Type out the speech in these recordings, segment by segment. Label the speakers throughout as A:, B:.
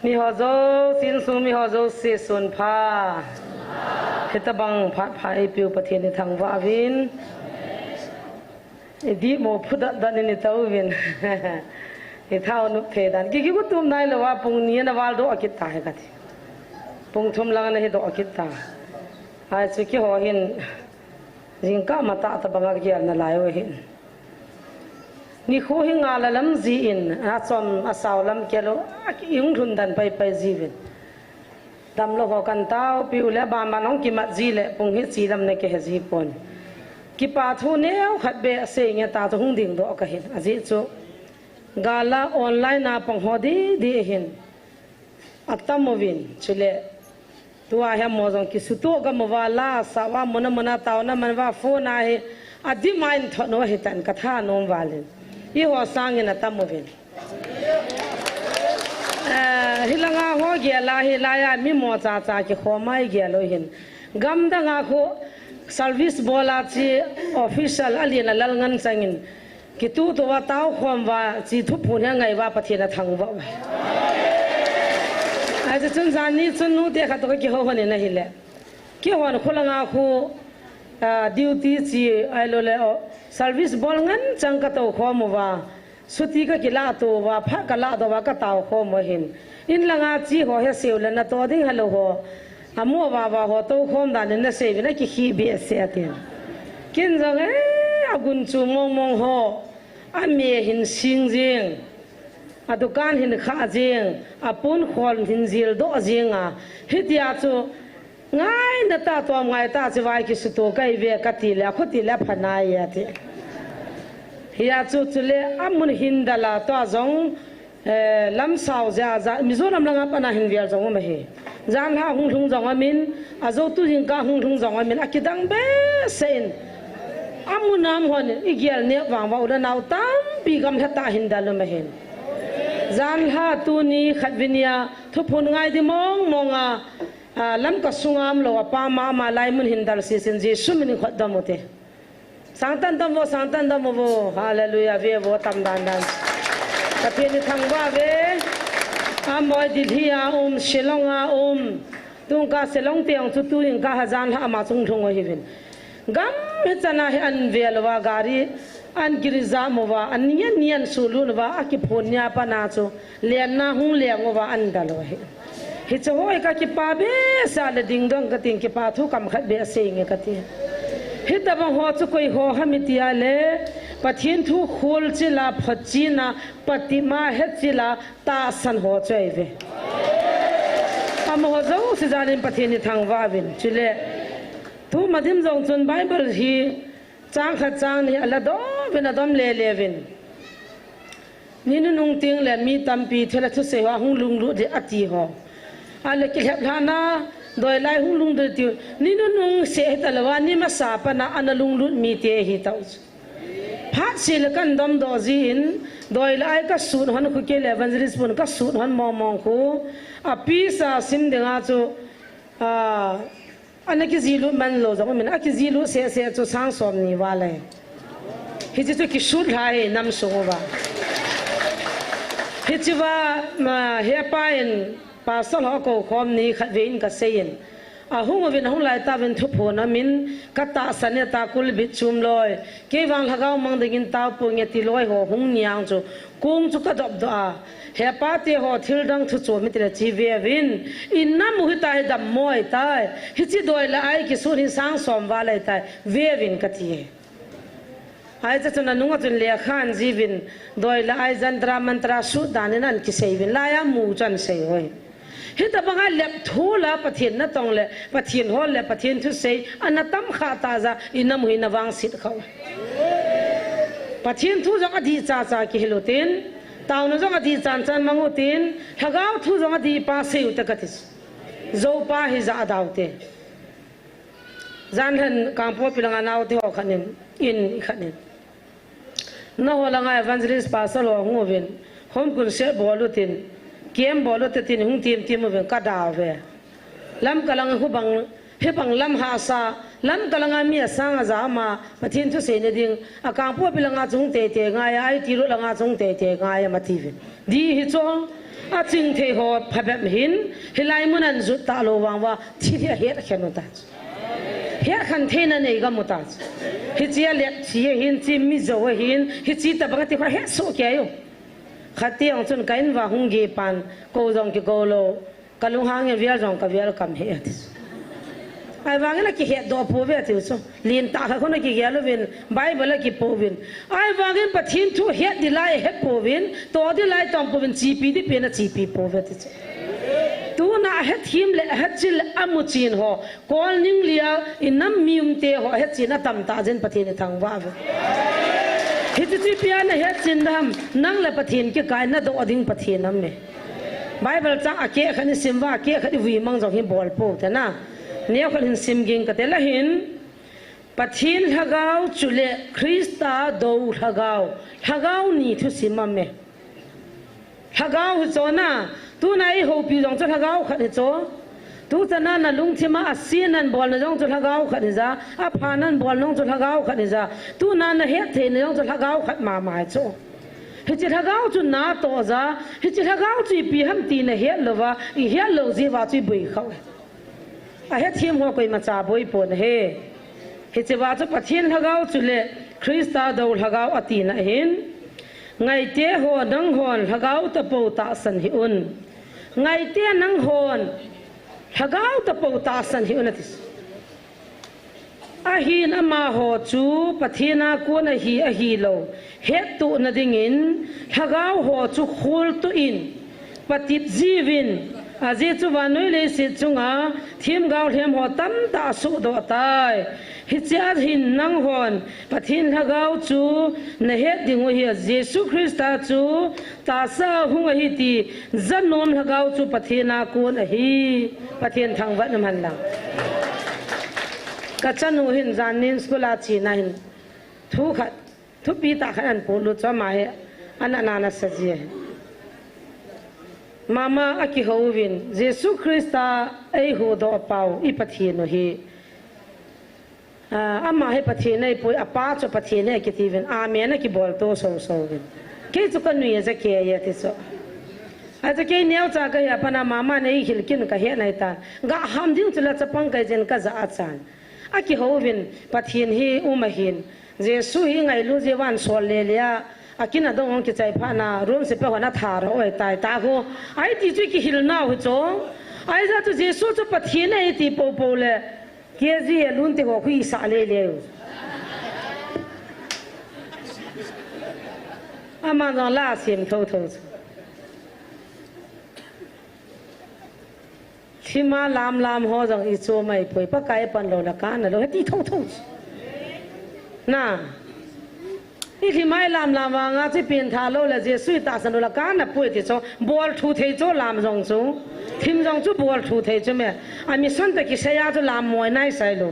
A: mi ho zo sin su mi ho zo se sun pha heta bang phat phai piu pathian ni thang wa win di mo phuda dan ni tau win he thao nu phe dan ki ku tum nai lo wa pung ni na wal do akit ta he ka thi pung thum lang na he do akit ta ai chu ki ho hin jing ka mata ta banga ki na lai we hin ni khu hi nga la lam ji in a chom a saw lam ke lo yung thun dan pai pai ji win dam lo ho kan tao piu le ba ma nong ki ma ji le pung hi chi lam ne ke he ji pon ki pa thu ne khat be se nge ta chu hung ding do ka hin a ji chu gala online na pang ho di hin atamovin chule tua he mo jong ki su to ga mo wala sa wa mona mona taw na man wa phone a he adi main tho no he tan ka tha nom walen I ho sang in atamovin hilanga ho ge la hi la ya mi mo cha cha ki kho mai ge lo hin gam da nga kho service bola chi official alien lal ngan changin ki tu to wa taw khom wa chi thu phun ha ngai wa pathina thang wa a je chun zan ni chun nu de kha to ki ho hone na hi le ki ho na khulanga khu duty chi ai lo le service bol ngan chang ka to khom wa suti ka kila to wa pha ka la do wa ka taw khom mo hin in langa chi ho he sew le na to ding halo ho amo wa ho to khom da ne se na ki hi bi se atin kin jong agun chu mong mong ho a me hin sing jing a dukan hin kha jing a pun khol hin zil do jing a hitia chu ngai na ta to ngai ta chi vai ki su to kai ve ka ti la khuti la phana ya ti hiya chu chule amun hin dala to jong lam sao ja ja mizoram langa pana hin vial jong ma he jan ha hung thung jong amin azo tu jing ka hung thung jong amin akidang be sen amunam hon igial ne wang wa uda naw tam pi gam thata hin dal ma hen jan ha tu ni khatvinia thupun ngai di mong monga lam ka sungam lo pa ma ma lai mun hin dal si sin je sumin khat damote santan dam wo hallelujah ve wo tam dan dan tapi ni thang wa ve amoy dithia shilonga tung ka selong tiang chu tu ing ka hajan ha ma chung thung hi vin gam me chana he an velwa gari an giriza mowa an nian sulun wa aki phonya pa na chu len na hung leng wa an dalo he hi chu hoi ka ki pa be sa le ding dong ka ting ki pa thu kam khat be se nge ka ti hi ta ba ho chu koi ho hamitia le pathin thu khol chi la phachi na patima he chi la ta san ho chai ve am ho zo si janin pathin ni thang wa bin chule tu madim jong chun bible hi chang kha chang ni ala do ben adam le vin ni nu nung ting le mi tampi thela thu se wa hung lung lu de ati ho ale ki hep thana doi lai hung lung de ti ni nu nung se talwa ni ma sa pa na analung lu mi te hi tau phat sil kan dom do jin doi lai ka sun hon khu ke le evangelist pun ka sun hon mong khu a pi sa sim de nga chu anh cái gì luôn mình lo giống mình cái gì luôn sẽ cho sáng sớm ni vào lại hết chứ cái suốt lại năm số vào hết chứ mà hết pain pasal họ cầu khom ni khát về in cái sen hung về hung lại ta bên thúc phun mình cắt ta sanh ta kul bít chum loi cái vang hagao mang đến tao po nghe ti loi ho hung nhang cho cung cho cái đập đó he party ho thil dang thu chu mitre chi ve win in nam hu ta he dam moi tai hi chi doi la ai ki sur hi sang som wa lai tai ve win ka ti ai cha chana nunga chun le khan ji win doi la ai jantra mantra su danin an ki sei win la ya mu chan sei hoi hi ta banga lep thu la pathin na tong le pathin ho le pathin thu sei anatam kha ta za inam hui na wang sit khaw pathin thu jang adi cha cha ki helotin tao nó giống như chan chan mangu tin hagao thu giống như pa seu ta katis zo pa hi za daute zan han kampo pilanga naw te ho khanin in khanin na ho langa evangelist pasal ho ngovin hom kun se bolutin kem bolutin hung tim ven ka da ve lam kalang hu bang he bang lam ha sa lam kalanga mi sang za ma pathin thu se ne ding akang po pilanga chung te nga ya ai ti ro langa chung te nga ya ma ti di hi chong a ching the ho phabem hin hilai munan zu ta lo wang wa thi thia he khenu ta he khan the na nei ga muta hi chia le chi hin chi mi zo hin hi chi ta bang ti kha he so kya yo khati ang chun kain wa hung ge pan ko jong ki ko lo kalung hang ye vial jong ka vial kam he atis ai wang na ki he do po ve ti so lin ta kha khona ki yalo vin bible ki po vin ai wang in pathin thu he di lai he po vin to di lai tong po vin chi pi di pe na chi pi po ve ti tu na he thim le he chil amu chin ho kol ning lia inam mium te ho he chin na tam ta jen pathin thang wa ve hi chi pi na he chin dam nang le pathin ki kai na do ading pathin nam me bible cha ake khani simwa ke khadi wi mang jong hi bol po ta na nia khan sim ging ka te la hin pathin hagau chule krista do hagau ni thu simam me hagau hu chona tu nai ho pi jong cha hagau khan cho tu chana na lung thima asian bol na jong cha hagau khan za a phanan bol nong cha hagau khan za tu na na he the na jong cha hagau khat ma ma cho hi chi hagau chu na to za hi chi hagau chi pi ham ti na he lova i he lo ji wa chi bui khau a he thim ho koi ma cha boi pon he hi chi wa chu pathin hagau chu le krista do hagau ati na hin ngai te ho nang hon hagau ta po ta san hi un ngai te nang hon hagau ta po ta san hi un atis a hin ama ho chu pathina ko na hi a hi lo he tu na dingin hagau ho chu khul tu in patip jivin aje chu wanoi le se chunga thim gau them ho tam ta su do tai hi cha hin nang hon pathin hagau chu na he dingo hi jesu christa chu ta sa hung hi ti zanom hagau chu pathina ko na hi pathin thang wa nam han lang ka chanu hin zanin skula chi na hin thu khat thu pi ta khan pu lu cha ma he anana na sa ji mama aki hovin jesu christa ai ho do pau I pathi no hi ama he pathi nei poi apa cho pathi nei ki tivin amen ki bol to so so vin ke chu kan nu ye za ke ye ti so a za ke neu cha ka ya pana mama nei hilkin ka he nai ta ga ham ding chula chapang ka jen ka za achan aki hovin pathin hi umahin jesu hi ngai lu jewan sol le lia akina dong ki chai phana room se pe hona thar oi tai ta go ai ti chu ki hil na ho cho ai za tu jesu chu pathin nei ti po po le ke ji lun te go khui sa le le ama na la sim tho tho thima lam lam ho jang I cho mai poi pa kai pan lo la ka na lo ti tho tho na I thi mai lam lam wa nga chi pin tha lo la je sui ta san lo la ka na pui ti cho bol thu thei cho lam jong chu thim jong chu bol thu thei chu me a mi son ta ki se ya chu lam moi nai sai lo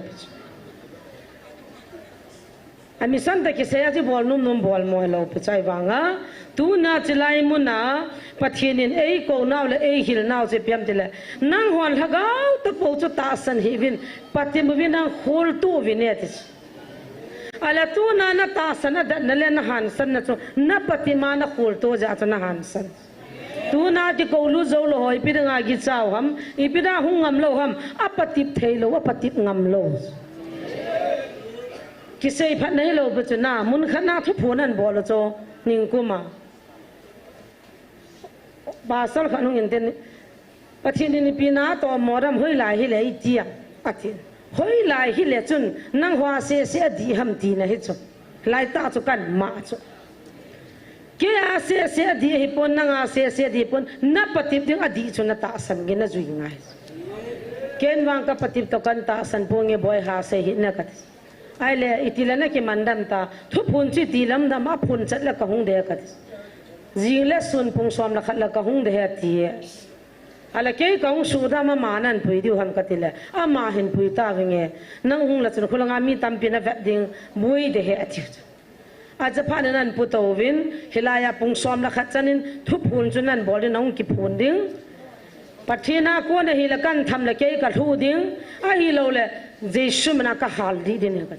A: a mi son ta ki se ya chu bol num bol moi lo pe chai wa nga tu na chilai mu na pathin in ei ko naw le ei hil naw che piam ti le nang hon hagau ta po chu ta san hi vin patim vin nang khol tu vin ne ti ala tu na ta sana da na le na han san na chu na patima na khul to ja cha na han san tu na ti ko lu zo lo hoi pi nga gi chaw ham I pi da hung ngam lo ham apatip thei lo apatip ngam lo ki sei phat nei lo bu chu na mun khana thu phun an bol cho ning kuma ba sal khanu in ten pathin ni pi na to moram hoi lai hi le ti pathin hoi lai hi le chun nang hwa se di ham ti na hi chu lai ta chu kan ma chu ke a se di hi pon nang a se di pon na patip ding adi chu na ta san ge na zui ngai ken wang ka patip to kan ta san ponge boy ha se hi na ka ai le itilana ki mandam ta thu phun chi tilam da ma phun chat la ka hung de ka jing le sun pung som la khat la ka hung de ha ti ala ke kaung su da ma manan pui diu ham katile ama hin pui ta nge nang hung la chun khulanga mi tam pina va ding mui de he ati aja phan nan pu to win hilaya pung som la khat chanin thu phun chunan bol nong ki phun ding pathina ko na hi la kan tham la ke ka thu ding a hi lo le jesu mena ka hal di din ka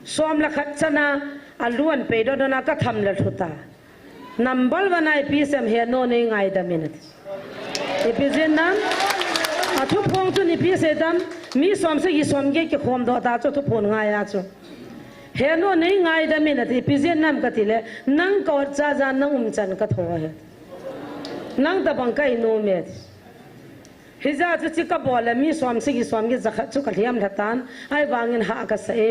A: som la khat chana aluan pe do na ka tham la thuta number 1 I PSM here no ne ngai da minute epizen nam athu phong chu ni pse dam mi som se gi som ge ke khom do ta chu thu phon ngai ya chu he no ne ngai da minute epizen nam ka tile nang ko cha ja nang chan ka tho he nang da bang kai no me hiza chu chi ka bol mi som se gi som ge zakha chu ka liam thatan ai wangin ha ka se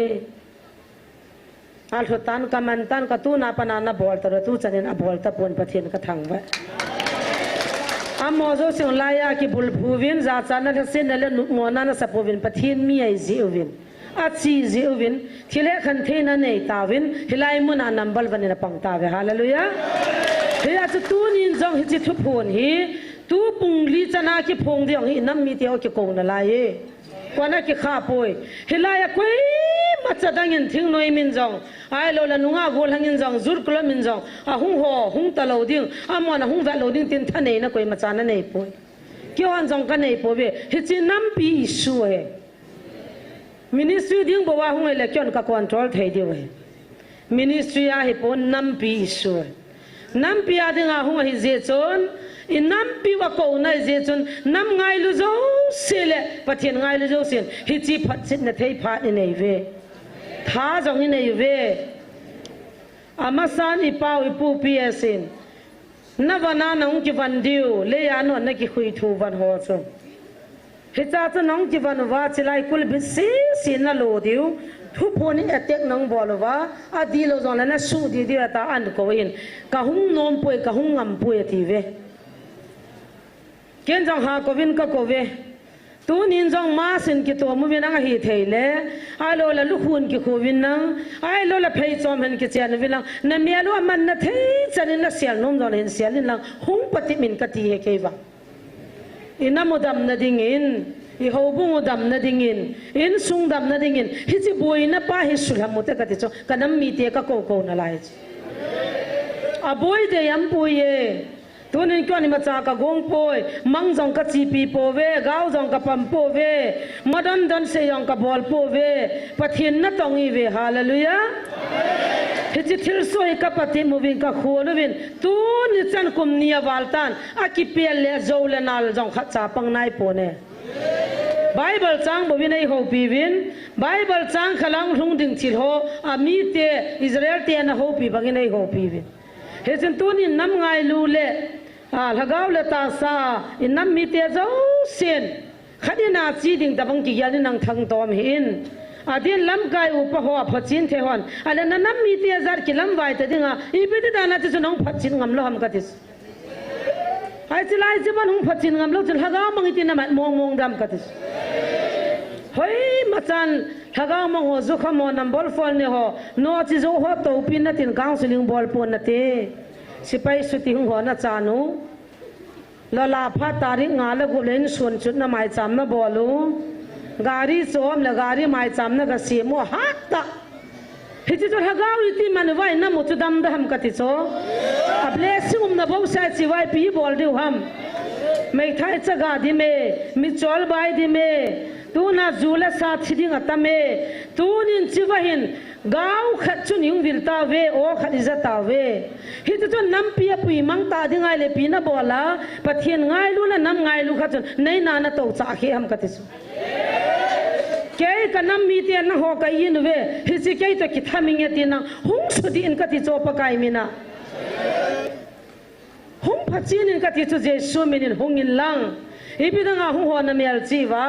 A: al hutan ka mantan ka tu na panana bol tar tu chanin a bol ta pon pathin ka thangwa amozo sing laya ki bulphuvin za chana le sin le mona na sapovin pathin mi ai ziuvin a chi ziuvin thile khan theina nei tawin hilai mun a nambal banina pangta ve hallelujah hiya chu tu nin jong hi chi thu phun hi tu pungli chana ki phong diang hi nam mi teo ki ko na lai kwana ki kha poi hilaya koi machadang in thing noi min jong ai lo la nunga gol hangin jong zur klo min jong a hung ho hung ta lo ding amona hung va lo ding tin thane na koi machana nei poi kyo an jong ka nei po be hi chi nam pi issue he ministry ding bo wa hung election ka control thei di we ministry a hi po nam pi issue nam pi a ding a hung hi je chon in nam pi wa ko na je chun nam ngai lu zo sele pathian ngai lu zo sen hi chi phat sit na thei phat ni nei ve tha jong ni nei ve amasan ipau ipu piesin navana nong ki van diu le ya no na ki khui thu van ho so hi cha cha nong ki van wa chilai kul bi si na lo diu thu phoni attack nong bolwa a di lo jong na su di di ta an ko in ka hung nom poi ka hung ngam poi ti ve ken jong ha kovin ka kove tu nin jong ma sin ki to mu bin ang hi theile ai lo la lu khun ki khovin nang ai lo la phei chom hen ki chen vilang na me lo man na thei chanin na sial nom don hen sial in lang hung pati min ka ti he ke ba ina modam na dingin I ho bu dam na dingin in sung dam na dingin hi chi boi na pa hi sulam mo te ka ti cho kanam mi te ka ko ko na lai a boi de yam boi ye tunin kyo ni macha ka gong poi mang jong ka chi pi po ve gao jong ka pam po ve madan dan se yong ka bol po ve pathin na tong I ve hallelujah hi chi thil soi ka pati moving ka kholuwin tu ni chan kum nia waltan akipel le zole nal jong kha cha pang nai po ne Bible chang bo bin ai ho pi win Bible chang khalang thung ding chil ho ami te Israel te na ho pi bangin ai ho pi win he chen tu ni nam ngai lu le a lagaw le ta sa in nam mi te zo sen khadina chi ding ta bang ki ya ni nang thang tom hin adin lam kai upa ho phachin the hon ala na nam mi te zar ki lam vai ta dinga I bi da na te nong phachin ngam lo ham ka tis ai chi lai chi ban hung phachin ngam lo chil lagaw mang ti na mong mong dam ka tis hoi machan lagaw mang ho zu khamo nam bol fol ne ho no chi zo ho to pin na tin counseling bol pon na te sipai suti hung ho na chanu la pha tari nga la gu len sun chut na mai cham na bolu gari chom la gari mai cham na ga si mo hatta hi chi to lagaw iti man vai na mo chu dam da ham ka ti cho a blessing na bo sa chi vai pi bol de ham mai thai cha ga di me mi chol bai di me tu na zula sa thiding atame tu nin chiwahin gau khat chun yung vil ta ve o khat iza ta ve hi tu nam pia pui mang ta ding ai le pi na bola pathian ngai lu na nam ngai lu khat chun nei na na to cha khe ham katis ke ka nam mi te na ho ka yin ve hi chi ke to ki thaming ati na hung sudi in ka ti cho pa kai mina hung phachin in ka ti chu je su min hung in lang hi bi da hung ho na mel chi wa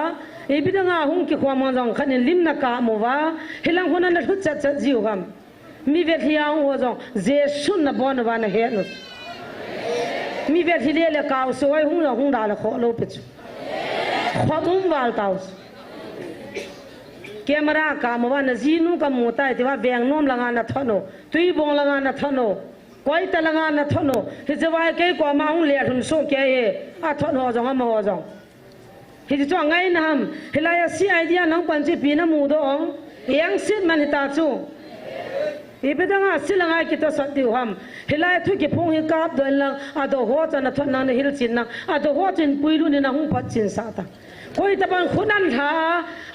A: ibidanga hung ki khwama jong khanin limna ka mowa hilang hona na thu cha cha jiu gam mi ve thia ho jong je sun na bon wa na he no mi ve thi le ka so wai hung da la kho lo pe chu khwam wal ka camera ka mowa na jinu ka mota ti wa beng nom langa na thono tui bong langa na thono koi ta langa na thono hi je wa ke ko ma hung le thun so ke he a thono jong ma ho jong hi chu ngai nam hilaya si idea nang pan chi pi na mu do ong yang sit man ta chu I bedanga silanga ki to sati ham hilaya thu ki phung hi kap do lang ado ho cha na thona na hil chin na ado ho chin puilu ni na hung phat chin sa ta koi ta ban khunan tha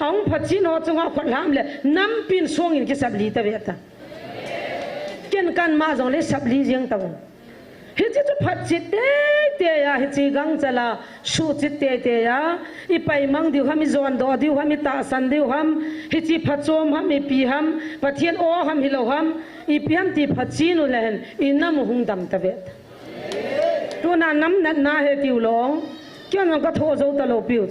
A: ong phat chin ho chunga khot lam le nam pin song in ki sabli ta ve ta ken kan ma jong le sabli jeng ta hi chi chu phat chi te ya hi chi gang chala su chi te ya I pai mang diu ham I zon do diu ham I ta san diu ham hi chi phat chom ham I pi ham pathian o ham hi lo ham I piam ti phat chi nu len I nam hung dam ta vet tu na nam na he tiu lo kyo nang ka tho zo ta lo piu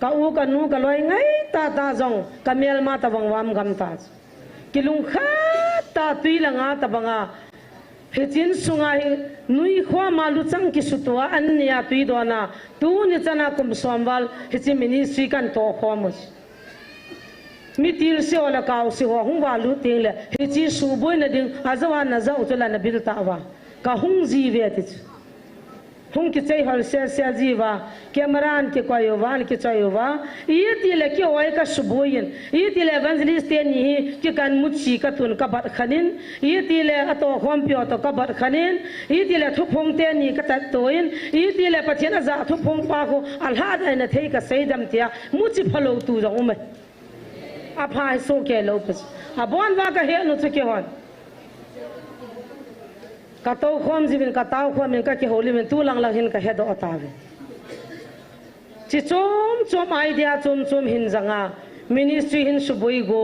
A: ka u ka nu ka loi ngai ta zong ka mel ma ta wang wam gam ta kilung kha ta tui la nga ta banga hechin sunga hi nui khwa ma lu chang ki sutwa an nia tui do na tu ni chana kum somwal hechi ministry kan to khomus mi til se ola kaw se ho hung wa lu ting le hechi su boi na ding azawa na za utula na bil ta wa ka hung ji ve ti hung ki chei hal se jiwa camera an ki koyo wan ki chayo wa ye ti le ki oi ka suboyin ye ti le evangelist te ni ki kan muchi ka tun ka bat khanin ye ti le ato khom pyo to ka bat khanin ye ti le thupong te ni ka tat toin ye ti le pathian za thupong pa ko alha da na thei ka seidam tia muchi phalo tu jong ume apha so ke lo pas abon wa ka he no chu ke hon ka to khom jibin ka taw khom min ka ke holy min tu lang hin ka he do atawe chi chom idea chom hin zanga ministry hin suboi go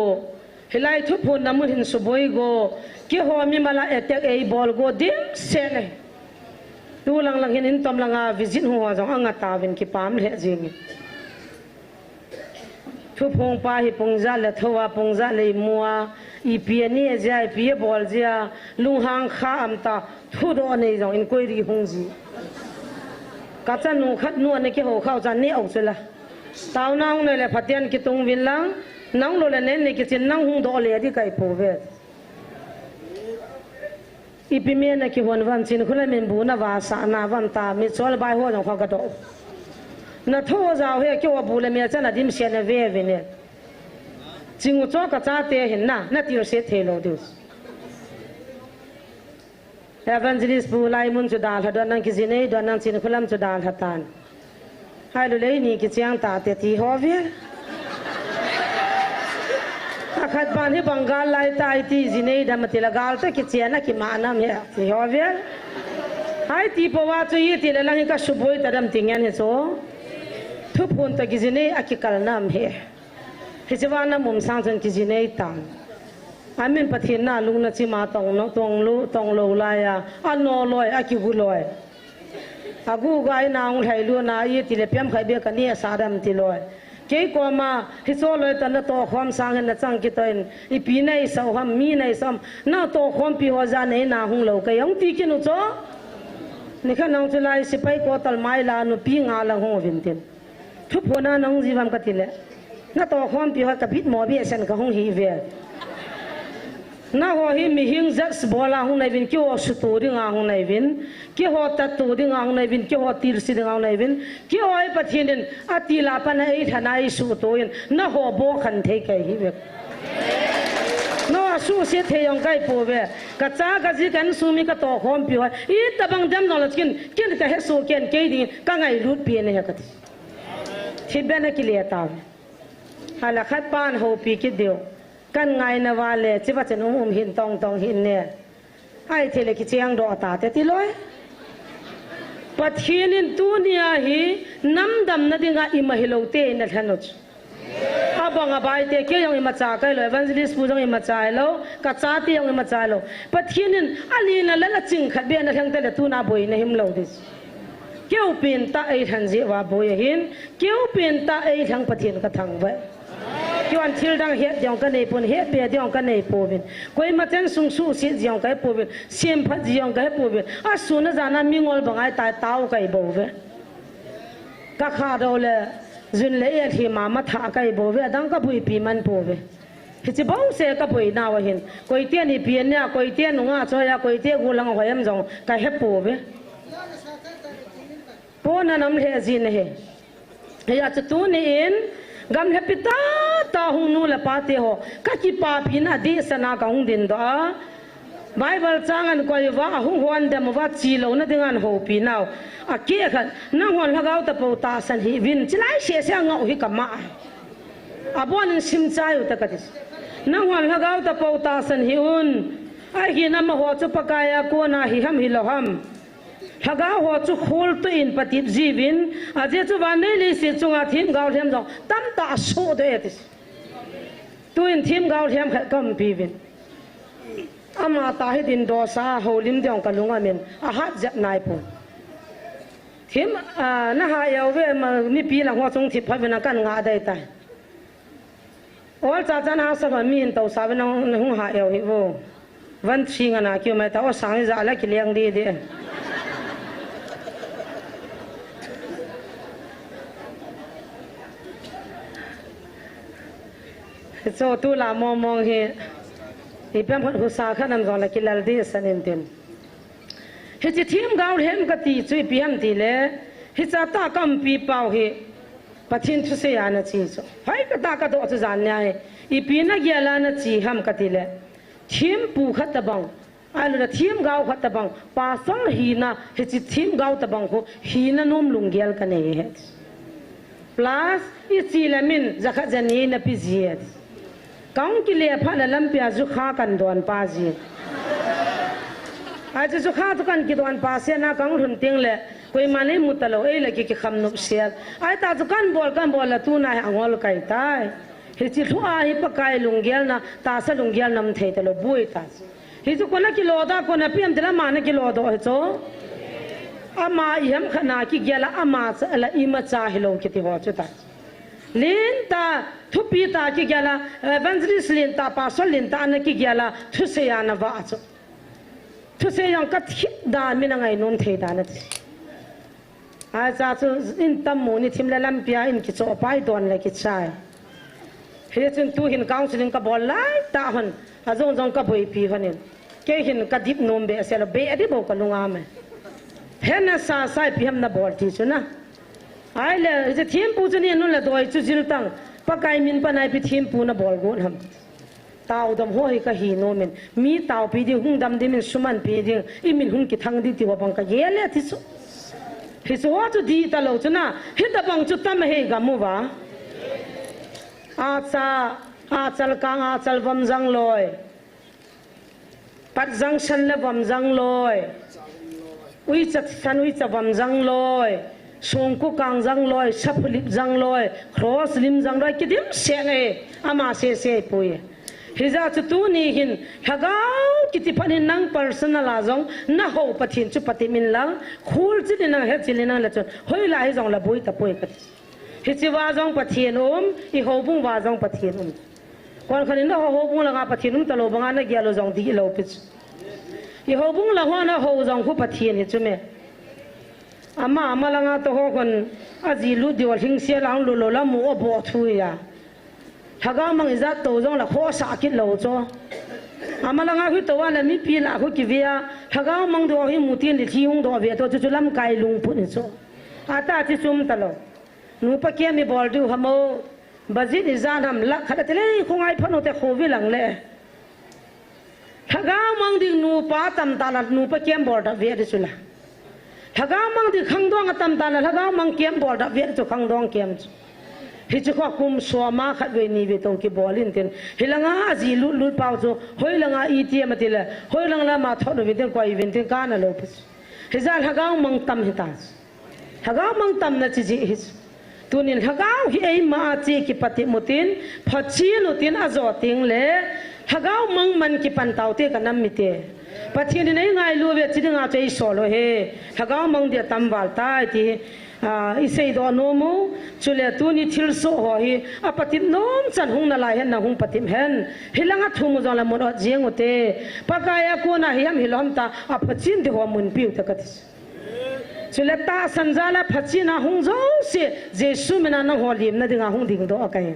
A: hilai thu phun namun hin suboi go ke ho mi mala attack ei bol go dim se ne tu lang hin tom langa visit ho jong anga tawin ki pam le jing thu phong pa hi pongza le thowa pongza le muwa I piani ja pie bol ja lung hang kha am ta thu do nei jong in koi ri hung ji ka chan nu khat nu ne ke ho khao chan ne au chela taw nang ne le phatian ki tung win lang nang lo le ne ne ki chin nang hung do le di kai po ve I pi me na ki won wan chin khula men bu na wa sa na wan ta mi chol bai ho jong kha ka do na tho za he ke wa bu le me chan adim se ne ve ve ne Jingu cho ka cha te hin na tir se thelo dus evangelist bu lai mun chu dal hadon nang ki jine don nang chin khulam chu dal hatan hai lu lei ni ki chiang ta te ti ho ve akhat ban hi bangal lai tai ti jine dam ti lagal ta ki chiana ki ma nam he ti ho ve hai ti po wa chu yi ti la lang ka suboi ta dam ting yan he so thu phun ta ki jine akikal nam he Hijawana mum sangjan ki jinei tan amin pathin na lung na chi ma tong lo la ya ano loi akigu loi agu gai na ung hai lu na ye ti le pyam khai be ka ni sadam ti loi ke ko ma hi so loi tan to khom sang na chang ki toin I pi nei sau ham mi nei sam na to khom pi ho za nei na hung lo ka yong ti ki nu cho ni kha nang chulai sipai ko tal mai la nu pi nga lang ho vin tin thu phona nang jiwam ka ti le na to khom pi ha ka bit mo bi sen ka hung hi ve na ho hi mi hing zas bola hung nai vin kyo su tu ri nga hung nai vin ki ho ta tu ri nga hung nai vin ki ho tir si ri nga hung nai vin ki ho ai pathin ati la pa na ei thana ai su to yin na ho bo khan thei kai hi ve no su se the yong kai po ve ka cha ka ji kan su mi ka to khom pi ha I tabang dam no kin ka he so ken ke di ka ngai lut pi ne ha ka ti thi bena ki le ta hala khat pan ho pi ki deu kan ngai na wale chiwa chen hin tong hin ne ai thele ki chiang do ta te ti loi pathinin tunia hi namdam na dinga I mahilo te na thanoch abanga bai te ke yong I macha kai lo evangelist pu jong I macha lo ka cha ti yong I macha lo pathinin ali na la ching khat be na thang te tu na boi na him lo dis keu pin ta ai than ji wa boi hin keu pin ta ai thang pathin ka thang ba Kiwan thil dang het diong ka nei pun het be diong ka nei povin koi maten sung su si diong ka povin sim phat diong ka povin a su na jana mingol bangai ta taw kai bo ve ka kha do le jun le e thi ma ma tha kai bo ve dang ka bui pi man po ve hi chi bau se ka bui na wa hin koi te ni pi nya koi te nu nga cho ya koi te gu lang hoyam jong ka he po ve po na nam le jin he ya chu ni in gam hepita ta hung nu la pate ho ka ki pa phina de sana ka hung din da bible changan koi wa hung hon dem wa chi lo na dingan ho pi naw a ke khan na hon lagaw ta po ta san hi win chilai se se nga hi ka ma abon sim chai uta ka dis na hon lagaw ta po ta san hi un ai hi nam ho chu pakaya ko na hi ham hi lo ham haga ho chu khol to in patip jivin aje chu van nei li si chunga thim gaw them jong tam ta so de tis tu in thim gaw them kha kam pi vin ama ta hi din do sa holim dong kalunga men a hat jap nai pu thim na ha yaw ve ma ni pi la ho chung thip pha vena kan nga dai ta ol cha chan ha sa ma min to sa ve nong hung ha yaw hi wo van thinga na kyo mai ta o sang za la ki liang di de so tu la mong hi ipam phot hu sa kha nam zong la ki lal di sanin tin hi chi thim gaw hem ka ti chui piam ti le hi cha ta kam pi pau hi pathin thu se ya na chi so hai ka ta ka do chu zan nya i pi na gya la na chi ham ka ti le thim pu khat ta bang alu na thim gaw khat ta bang pa sang hi na hi chi thim gaw ta bang ko hi na nom lung gyal ka ne he plus i chi la min zakha jani na pi ziet kaung ki le pha la lam pia zu kha kan don pa ji ai zu kha tu kan ki don pa se na kaung thun ting le koi mane mutalo ei la ki kham nu se ai ta zu kan bol la tu na angol kai tai hi chi thu a hi pa kai lungyal na ta sa lungyal nam thei ta lo bui ta hi zu ko na ki lo da ko na piam dela ma na ki lo do cho ama yam khana ki gela ama cha la ima cha hi lo ki ti ho chu ta lin ta thu pi ta ki gela evangelist lin ta pastor lin ta na ki gela thu se ya na wa chu thu se yang ka thi da mi na ngai non thei da na a cha chu in tam mo ni thim la lam pia in ki cho pai don la ki chai he chen tu hin counseling ka bol lai ta han a jong jong ka boi pi hanin ke hin ka dip nom be se la be adi bo ka lunga me he na sa sai pi ham na bol ti chu na ai le je thim pu chu ni nu la doi chu jil tang pa kai min pa nai pi thim pu na bol gon ham tao dam ho hi ka hi no men mi tao pi di hung dam di min suman pi di I min hun ki thang di ti ho bang ka ye le ti su hi so wa chu di ta lo chu na hi da bang chu tam he ga mu wa a chal kang a chal vam jang loi pat jang san le vam jang loi ui chat san ui cha vam jang loi song ku kang jang loi sap lip jang loi cross lim jang loi ki dim se nge ama se pui hiza chu tu ni hin hagau ki ti phanin nang personal a jong na ho pathin chu pati min lang khul chi na he chi na la chu hoi la hi jong la bui ta pui ka hi chi wa jong pathin I ho bung wa jong pathin kon khanin na ho bung la ga pathin ta lo banga na gya lo jong di lo pi I ho bung la ho na ho jong khu pathin hi chu me ama la nga to ho kon aji lu diol hing se lang lu lo la mu o bo thu ya haga mang iza to jong la kho sa ki lo cho ama la nga hu to wa la mi pi la khu ki via haga mang do hi mu tin li thi hung do ve to chu lam kai lung pu ni cho ata chi sum ta lo nu pa ke mi bol du hamo bazit izan ham la khada tele khongai phano te khowi lang le haga mang ding nu pa tam ta la nu pa kem bol da ve de chu la haga mang di khang dong tam ta la haga mang kem bol da ve chu khang dong kem chu hi chu kho kum so ma khat ve ni ve tong ki bolin ten hilanga ji lu pau chu hoi langa ETM atile hoi lang la ma tho do ve ten ko event ten ka na lo pis hizal haga mang tam hi ta haga mang tam na chi ji hi tunin haga hi ei ma chi ki pati mutin phachi nutin azo ting le haga mang man ki pan tau te ka nam mi te pathin nei ngai lu ve chi nga chei solo he haga mang dia tam wal tai ti isei do no mu chule tu ni thil so ho hi apatim nom chan hung na lai hen na hung patim hen hilanga thumu jala mon jeng ote pakaya ko na hiam hilom ta apachin de ho mun piu ta katis chule ta sanjala phachina hung zo se jesu mena na ho lim na dinga hung ding do akai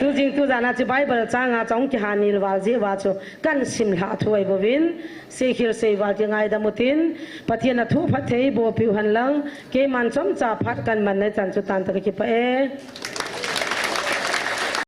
A: tu jing tu jana chi bible changa chong ki hanil wal je wa chu kan sim la thuai bovin se khil se wa ti ngai da mutin pathina thu phathei bo piu han lang ke man chom cha phat kan man ne chan chu tan ta ki pa e